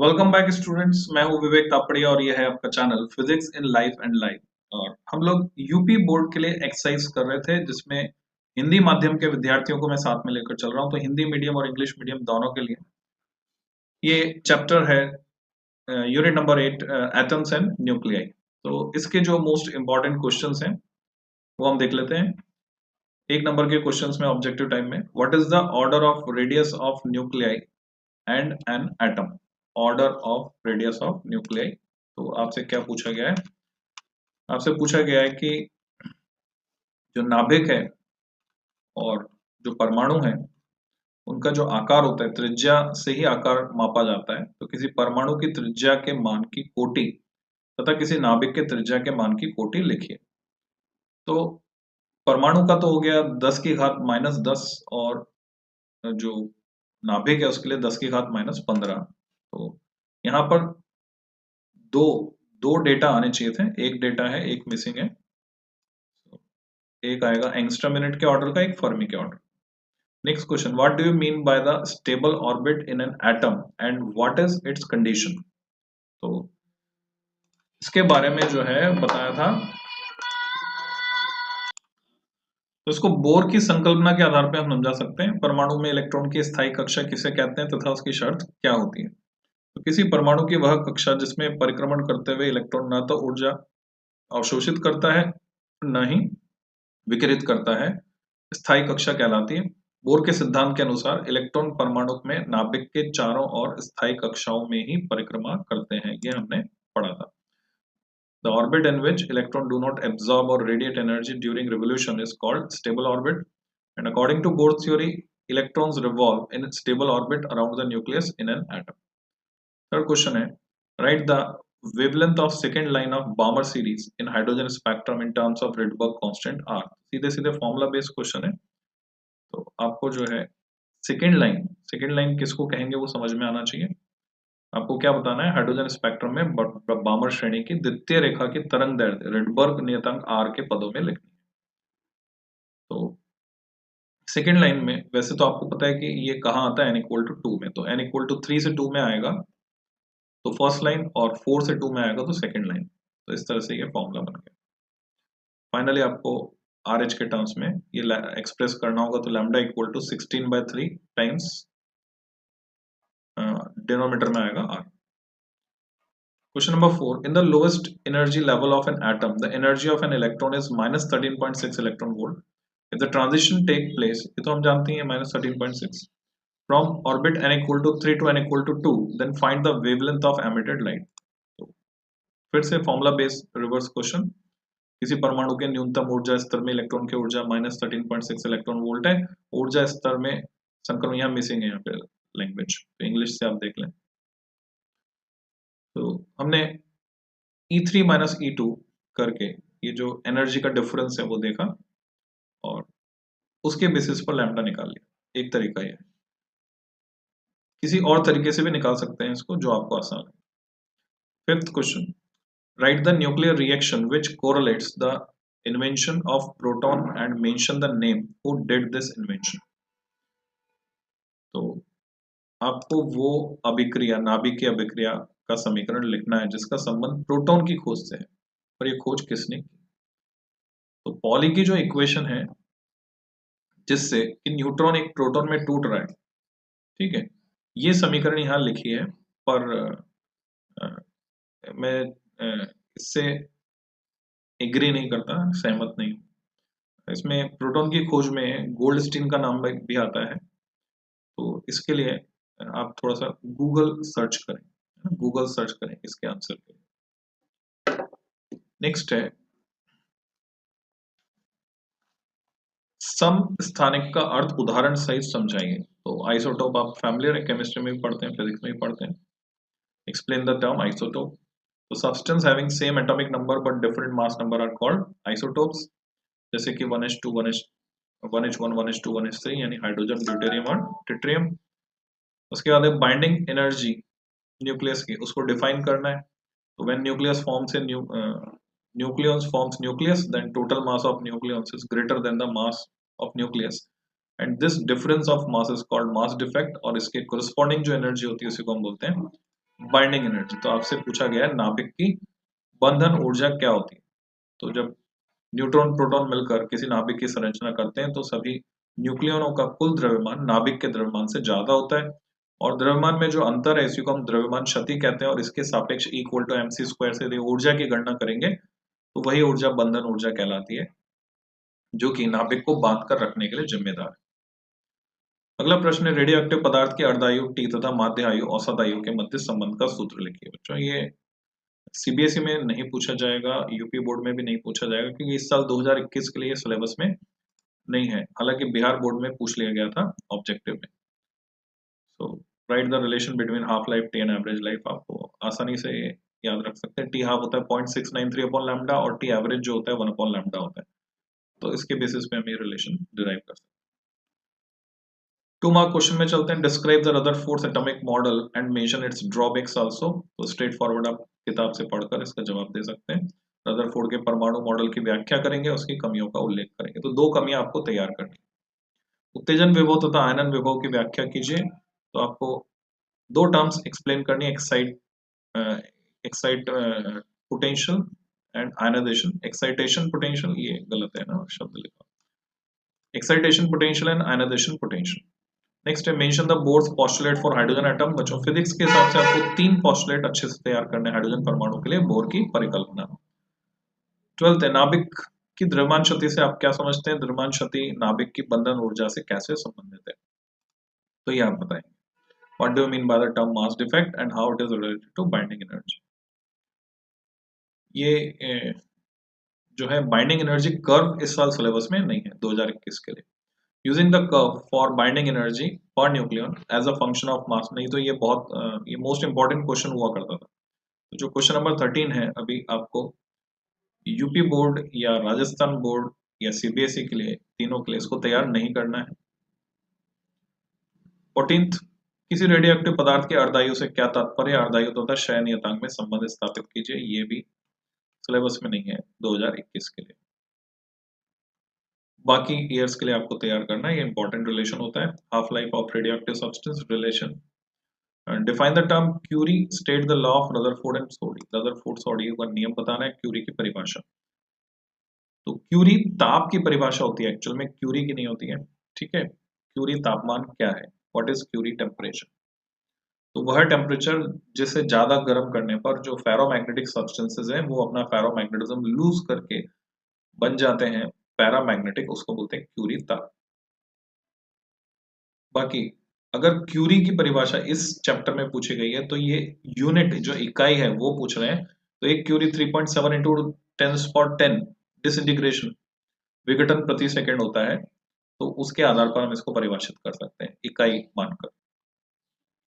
Welcome back students. मैं हूं विवेक तापड़िया और यह है आपका channel physics in life and life. और हम लोग यूपी बोर्ड के लिए एक्सरसाइज कर रहे थे जिसमें हिंदी माध्यम के विद्यार्थियों को मैं साथ में लेकर चल रहा हूं। तो हिंदी मीडियम और इंग्लिश मीडियम दोनों के लिए ये चैप्टर है unit number 8 atoms and nuclei. तो इसके जो मोस्ट इंपॉर्टेंट क्वेश्चंस हैं वो हम देख लेते हैं। एक नंबर के क्वेश्चंस में ऑब्जेक्टिव टाइम में what is the order of radius of nuclei and an atom. Order of radius of nuclei. तो आपसे क्या पूछा गया है? आपसे पूछा गया है कि जो नाभिक है और जो परमाणु है उनका जो आकार होता है, त्रिज्या से ही आकार मापा जाता है। तो किसी परमाणु की त्रिज्या के मान की कोटि तथा किसी नाभिक के त्रिज्या के मान की कोटि लिखिए। तो परमाणु का तो हो गया 10⁻⁻10 और जो नाभिक है उसके लिए 10⁻15। तो यहाँ पर दो दो डेटा आने चाहिए थे, एक डेटा है, एक मिसिंग है। एक आएगा एंगस्ट्रॉम यूनिट के ऑर्डर का, एक फर्मी के order. Next question, what do you mean by the stable orbit in an atom and what is it's condition. तो इसके बारे में जो है बताया था। तो इसको बोर की संकल्पना के आधार पर हम समझा सकते हैं। परमाणु में इलेक्ट्रॉन की स्थायी कक्षा किसे कहते हैं तथा उसकी शर्त क्या होती है। तो किसी परमाणु की वह कक्षा जिसमें परिक्रमण करते हुए इलेक्ट्रॉन न तो ऊर्जा अवशोषित करता है न ही विकिरित करता है, स्थायी कक्षा कहलाती है। बोर के सिद्धांत के अनुसार इलेक्ट्रॉन परमाणु में नाभिक के चारों ओर स्थायी कक्षाओं में ही परिक्रमा करते हैं, ये हमने पढ़ा था। The orbit in which electrons do not absorb or radiate energy during revolution is called stable orbit. And according to Bohr's theory, electrons revolve in stable orbit around the nucleus in an atom. Third question है, write the wavelength of second line of Balmer series in hydrogen spectrum in terms of Rydberg constant R. सीधे सीधे formula based question है। तो आपको जो है second line किसको कहेंगे वो समझ में आना चाहिए। आपको क्या बताना है, हाइड्रोजन स्पेक्ट्रम में बामर श्रेणी की द्वितीय रेखा की तरंग दैर्ध्य रिडबर्ग नियतांक आर के पदों में लिखनी है। तो सेकेंड लाइन में वैसे तो आपको पता है कि ये कहाँ आता है, n=2 में। तो n=3 से 2 में आएगा तो फर्स्ट लाइन और 4 से 2 में आएगा तो सेकेंड लाइन। तो इस तरह से ये फॉर्मूला बन गया। फाइनली आपको आर एच के टर्म्स में ये एक्सप्रेस करना होगा। तो λ=16/3 टाइम्स डिनोमिनेटर में आएगा are. Question number 4. In the lowest energy level of an atom, the energy of an electron is -13.6 electron volt. If the transition take place, ये तो हम जानते हैं -13.6, from orbit n=3 to n=2, then find the wavelength of emitted light. तो फिर से formula based reverse question. किसी परमाणु के न्यूनतम ऊर्जा स्तर में इलेक्ट्रॉन की ऊर्जा -13.6 इलेक्ट्रॉन वोल्ट है। ऊर्जा स्तर में संक्रमण यहाँ मिसिंग है, यहाँ पे लैंग्वेज, तो इंग्लिश से आप देख लें। तो हमने E3 माइनस E2 करके ये जो एनर्जी का डिफरेंस है वो देखा और उसके बेसिस पर लैम्डा निकाल लिया। एक तरीका ये, किसी और तरीके से भी निकाल सकते हैं इसको जो आपको आसान है। Fifth question, right the nuclear reaction which correlates the invention of proton and mention the name who did this invention. तो आपको वो अभिक्रिया, नाभिकीय अभिक्रिया का समीकरण लिखना है जिसका संबंध प्रोटॉन की खोज से है और ये खोज किसने की। तो पॉली की जो इक्वेशन है जिससे कि न्यूट्रॉन एक प्रोटॉन में टूट रहा है, ठीक है, ये समीकरण यहाँ लिखी है। पर मैं इससे एग्री नहीं करता, सहमत नहीं। इसमें प्रोटॉन की खोज में गोल्डस्टीन का नाम भी आता है। तो इसके लिए आप थोड़ा सा गूगल सर्च करें इसके आंसर के लिए। नेक्स्ट है समस्थानिक का अर्थ उदाहरण सहित समझाइए। तो आइसोटोप आप फैमिलियर है, केमिस्ट्री में भी पढ़ते हैं, फिजिक्स में भी पढ़ते हैं। Explain the term isotope. तो substance having same atomic number but different mass number are called isotopes. जैसे कि 1s2 1h1 1h2 1h3 यानी हाइड्रोजन, ड्यूटेरियम और ट्रिटियम। उसके बाद बाइंडिंग एनर्जी न्यूक्लियस की, उसको डिफाइन करना है। तो when nucleus forms a nucleons forms nucleus, then total mass of nucleons is greater than the mass of nucleus, and this difference of mass is called mass defect। और इसके corresponding जो energy होती है उसी को हम बोलते हैं बाइंडिंग एनर्जी, तो आपसे पूछा गया है नाभिक की बंधन ऊर्जा क्या होती है। तो जब न्यूट्रॉन प्रोटॉन मिलकर किसी नाभिक की संरचना करते हैं तो सभी न्यूक्लियनों का कुल द्रव्यमान नाभिक के द्रव्यमान से ज्यादा होता है, और द्रव्यमान में जो अंतर है इसी को हम द्रव्यमान क्षति कहते हैं, और इसके सापेक्ष इक्वल टू mc² से यदि ऊर्जा की गणना करेंगे तो वही ऊर्जा बंधन ऊर्जा कहलाती है, जो कि नाभिक को बांध कर रखने के लिए जिम्मेदार है। अगला प्रश्न है, रेडियो एक्टिव पदार्थ की अर्धायु टी तथा माध्य आयु औसत आयु के मध्य संबंध का सूत्र लिखिए। बच्चों ये सीबीएसई में नहीं पूछा जाएगा, यूपी बोर्ड में भी नहीं पूछा जाएगा, क्योंकि इस साल 2021 के लिए सिलेबस में नहीं है, हालांकि बिहार बोर्ड में पूछ लिया गया था ऑब्जेक्टिव में। So write the relation between half life t and average life, आपको आसानी से याद रख सकते हैं। टी हाफ होता है 0.693 अपॉन लैम्डा, और टी एवरेज जो होता है 1 अपॉन लैम्डा होता है, तो इसके बेसिस पे हम ये रिलेशन डिराइव कर सकते हैं। 2 मार्क क्वेश्चन में चलते हैं। Describe the Rutherford atomic model and mention it's drawbacks also. तो स्ट्रेट फॉरवर्ड आप किताब से पढ़कर इसका जवाब दे सकते हैं। रदरफोर्ड के परमाणु मॉडल की व्याख्या करेंगे, उसकी कमियों का उल्लेख करेंगे। तो 2 कमियां आपको तैयार करनी। उत्तेजन विभव तथा आयनन विभव की व्याख्या कीजिए। तो आपको 2 टर्म्स एक्सप्लेन करनी है, excite potential and ionisation. Excitation potential, ये गलत है ना शब्द लिखा, excitation potential and ionisation potential. Next है mention the Bohr's postulate for hydrogen atom. बच्चों फिजिक्स के हिसाब से आपको 3 पोस्टुलेट अच्छे से तैयार करने हैं हाइड्रोजन परमाणु के लिए बोर की परिकल्पना। 12th है नाभिक की द्रव्यमान क्षति से आप क्या समझते हैं? द्रव्यमान क्षति नाभिक की बंधन ऊर्जा से कैसे संबंधित है, तो ये आप बताएंगे। What do you mean by the term mass defect and how it is related to binding energy. ये जो है बाइंडिंग एनर्जी कर्व इस साल सिलेबस में नहीं है 2021 के लिए। Using the curve for binding energy per nucleon as a function of mass, नहीं तो ये बहुत ये मोस्ट इंपॉर्टेंट क्वेश्चन हुआ करता था। तो जो क्वेश्चन नंबर 13 है, अभी आपको यूपी बोर्ड या राजस्थान बोर्ड या सीबीएसई के लिए, तीनों के लिए इसको तैयार नहीं करना है। 14th, किसी रेडियो एक्टिव पदार्थ के अर्धायु से क्या तात्पर्य? अर्धायु तथा क्षय नियतांक में संबंध स्थापित कीजिए। ये भी सिलेबस में नहीं है 2021 के लिए। बाकी ईयर्स के लिए आपको तैयार करना है, ये इंपॉर्टेंट रिलेशन होता है। Half life of radioactive substance relation. Define the term curie, state the law of Rutherford and Soddy. Rutherford Soddy का नियम बताना है, क्यूरी की परिभाषा। तो क्यूरी ताप की परिभाषा होती है, एक्चुअल में क्यूरी की नहीं होती है, ठीक है। क्यूरी तापमान क्या है? What is Curie temperature? तो वह टेम्परेचर जिसे ज्यादा गर्म करने पर जो फेरोमैग्नेटिक सब्सटेंसेस हैं वो अपना फेरोमैग्नेटिज्म लूज करके बन जाते हैं पैरामैग्नेटिक, उसको बोलते हैं क्यूरी ताप। बाकी अगर क्यूरी की परिभाषा इस चैप्टर में पूछी गई है तो ये यूनिट जो इकाई है वो पूछ रहे हैं। तो एक क्यूरी 3.7 इंटू 10⁻10 डिसइंटीग्रेशन विघटन प्रति सेकंड होता है, तो उसके आधार पर हम इसको परिभाषित कर सकते हैं इकाई मानकर,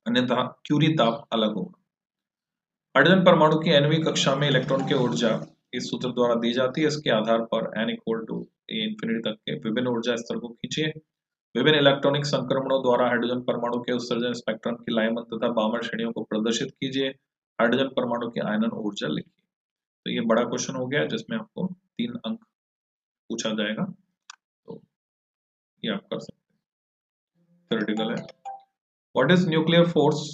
अन्यथा क्यूरी ताप अलग होगा। हाइड्रोजन परमाणु की nवीं कक्षा में इलेक्ट्रॉन की ऊर्जा इस सूत्र द्वारा दी जाती है। इसके आधार पर n equal to a infinity तक के विभिन्न ऊर्जा स्तर को खींचिए। विभिन्न इलेक्ट्रॉनिक संक्रमणों द्वारा हाइड्रोजन परमाणु के उत्सर्जन स्पेक्ट्रम की लाइमन तथा बामर श्रेणियों को प्रदर्शित कीजिए। हाइड्रोजन परमाणु की आयनन ऊर्जा लिखिए। तो ये बड़ा क्वेश्चन हो गया जिसमें आपको 3 अंक पूछा जाएगा, तो ये आप कर सकते हैं, थ्योरेटिकल है। What is nuclear force,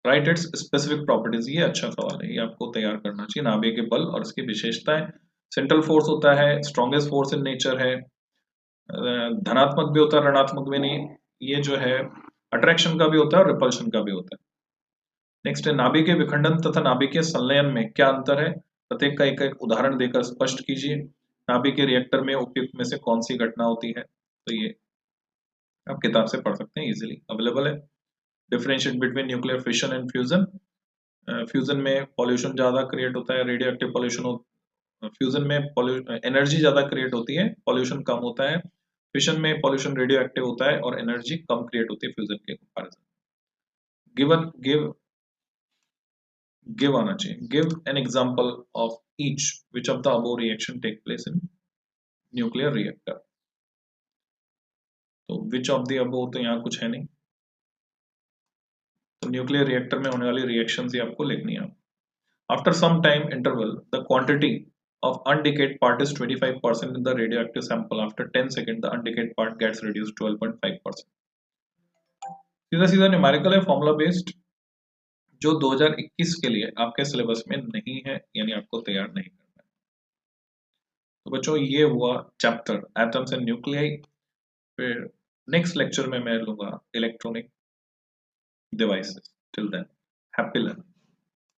right it's specific properties. ये अच्छा सवाल है, ये आपको तैयार करना चाहिए। नाभिक के बल और इसकी विशेषताएं। सेंट्रल फोर्स होता है, स्ट्रॉन्गेस्ट फोर्स इन नेचर है, धनात्मक भी होता है ऋणात्मक भी नहीं, ये जो है अट्रैक्शन का भी होता है और रिपल्शन का भी होता है। नेक्स्ट है नाभिकीय विखंडन तथा नाभिकीय संलयन में क्या अंतर है? प्रत्येक का एक उदाहरण देकर स्पष्ट कीजिए। नाभिकीय रिएक्टर में उपयुक्त में से कौन सी घटना होती है? तो ये आप किताब से पढ़ सकते हैं, इजीली अवेलेबल है। Differentiate between nuclear fission and fusion. Fusion में पॉल्यूशन ज्यादा क्रिएट होता है, रेडियो एक्टिव पॉल्यूशन फ्यूजन में एनर्जी ज्यादा क्रिएट होती है, पॉल्यूशन कम होता है। फिशन में पॉल्यूशन रेडियो एक्टिव होता है और एनर्जी कम क्रिएट होती है फ्यूजन के कंपैरिजन। गिवन गिव आना चाहिए। Give an example of each which of the above reaction take place in nuclear reactor. तो विच ऑफ द अबव तो यहाँ कुछ है नहीं, तो न्यूक्लियर रिएक्टर में होने वाली रिएक्शंस ही आपको लिखनी है। After some time interval the quantity of undecayed part is 25% in the radioactive sample. After 10 seconds, the undecayed part gets reduced 12.5%. सीधा सीधा न्यूमेरिकल है, फॉर्मूला बेस्ड। जो 2021 के लिए आपके सिलेबस में नहीं है, यानी आपको तैयार नहीं करना है। तो बच्चों ये हुआ चैप्टर एटम्स एंड न्यूक्लियाई। फिर नेक्स्ट लेक्चर में मैं लूंगा electronic devices. Till than happy learning.